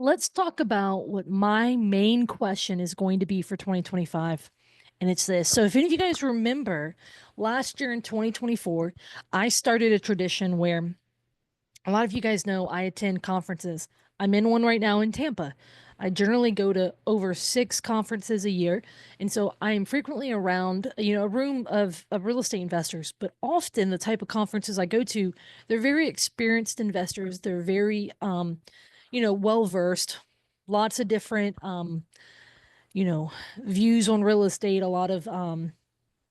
Let's talk about what my main question is going to be for 2025. And it's this. So, if any of you guys remember, last year in 2024, I started a tradition where a lot of you guys know I attend conferences. I'm in one right now in Tampa. I generally go to over 6 conferences a year. And so I am frequently around, a room of real estate investors. But often the type of conferences I go to, they're very experienced investors. They're very, well versed, lots of different, you know, views on real estate, a lot of,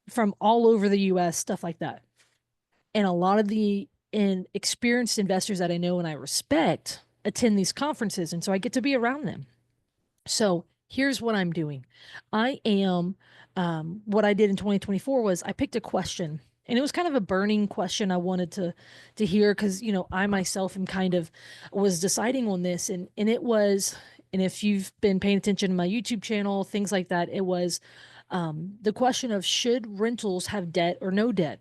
from all over the US, stuff like that. And a lot of the experienced investors that I know and I respect attend these conferences. And so I get to be around them. So here's what I'm doing. I am, what I did in 2024 was I picked a question, and it was kind of a burning question I wanted to hear because, I myself am kind of was deciding on this, and it was, and if you've been paying attention to my YouTube channel, things like that, it was the question of should rentals have debt or no debt?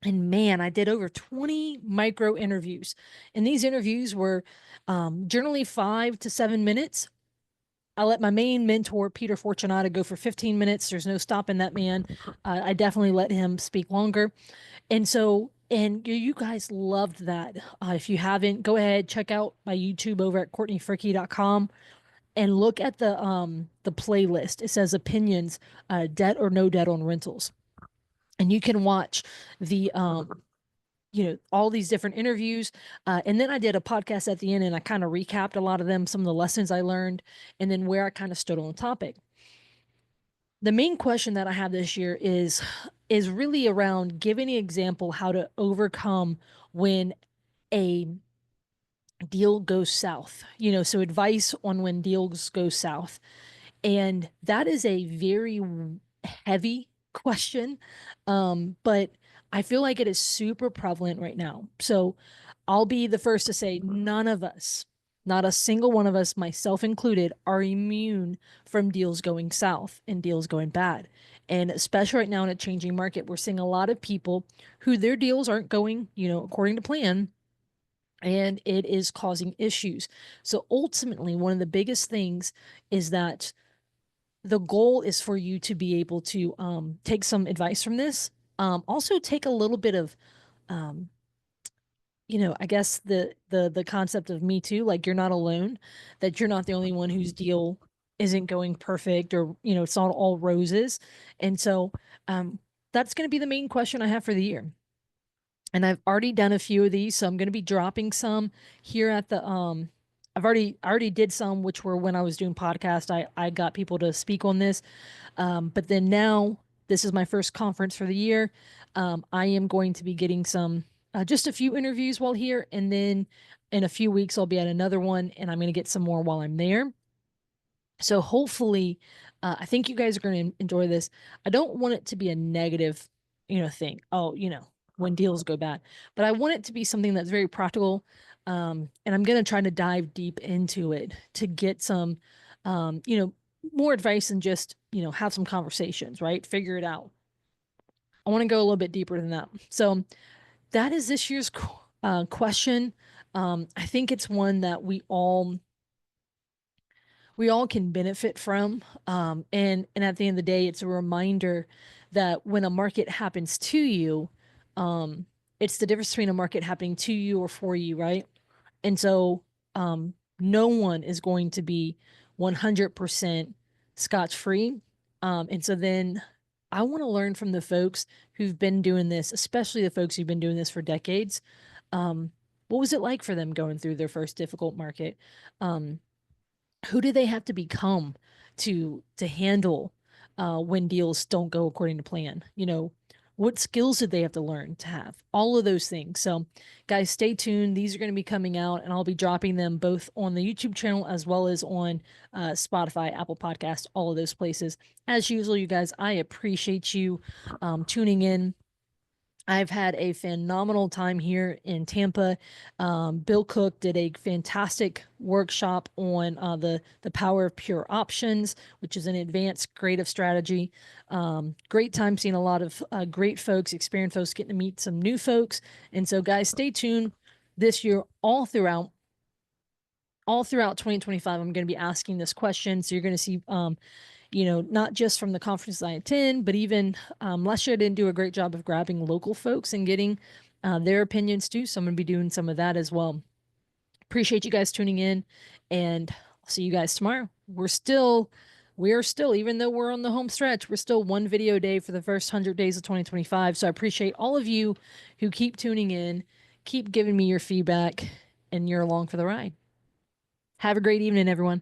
And man, I did over 20 micro interviews. And these interviews were generally 5 to 7 minutes. I let my main mentor, Peter Fortunato, go for 15 minutes. There's no stopping that man. I definitely let him speak longer. And so, and you guys loved that. If you haven't, go ahead, check out my YouTube over at CourtneyFricky.com and look at the playlist. It says opinions, debt or no debt on rentals. And you can watch the all these different interviews. And then I did a podcast at the end and I kind of recapped a lot of them, some of the lessons I learned, and then where I kind of stood on the topic. The main question that I have this year is really around giving an example how to overcome when a deal goes south. So advice on when deals go south. And that is a very heavy question. But I feel like it is super prevalent right now. So I'll be the first to say none of us, not a single one of us, myself included, are immune from deals going south and deals going bad. And especially right now in a changing market, we're seeing a lot of people who their deals aren't going, according to plan, and it is causing issues. So ultimately, one of the biggest things is that the goal is for you to be able to take some advice from this. Also take a little bit of, um, I guess the concept of me too, like you're not alone, that you're not the only one whose deal isn't going perfect or, it's not all roses. And so that's going to be the main question I have for the year. And I've already done a few of these, so I'm going to be dropping some here at the I already did some which were when I was doing podcast. I got people to speak on this. But then now this is my first conference for the year. I am going to be getting some just a few interviews while here, and then in a few weeks I'll be at another one, and I'm going to get some more while I'm there. So hopefully, I think you guys are going to enjoy this. I don't want it to be a negative, thing. Oh, when deals go bad, but I want it to be something that's very practical. And I'm going to try to dive deep into it to get some, more advice than just, have some conversations, right? Figure it out. I want to go a little bit deeper than that. So that is this year's question. I think it's one that we all can benefit from. And at the end of the day, it's a reminder that when a market happens to you, um, it's the difference between a market happening to you or for you, right? And so no one is going to be 100% scotch free. And so then I want to learn from the folks who've been doing this, especially the folks who've been doing this for decades. Um, what was it like for them going through their first difficult market? Um, who do they have to become to handle when deals don't go according to plan? What skills did they have to learn to have? All of those things. So, guys, stay tuned. These are going to be coming out, and I'll be dropping them both on the YouTube channel as well as on Spotify, Apple Podcast, all of those places. As usual, you guys, I appreciate you tuning in. I've had a phenomenal time here in Tampa. Bill Cook did a fantastic workshop on the power of pure options, which is an advanced creative strategy. Great time seeing a lot of great folks, experienced folks, getting to meet some new folks. And so, guys, stay tuned this year all throughout all throughout 2025, I'm going to be asking this question. So you're going to see, not just from the conferences I attend, but even last year I didn't do a great job of grabbing local folks and getting their opinions too. So I'm going to be doing some of that as well. Appreciate you guys tuning in, and I'll see you guys tomorrow. We are still, even though we're on the home stretch, we're still one video a day for the first 100 days of 2025. So I appreciate all of you who keep tuning in, keep giving me your feedback, and you're along for the ride. Have a great evening, everyone.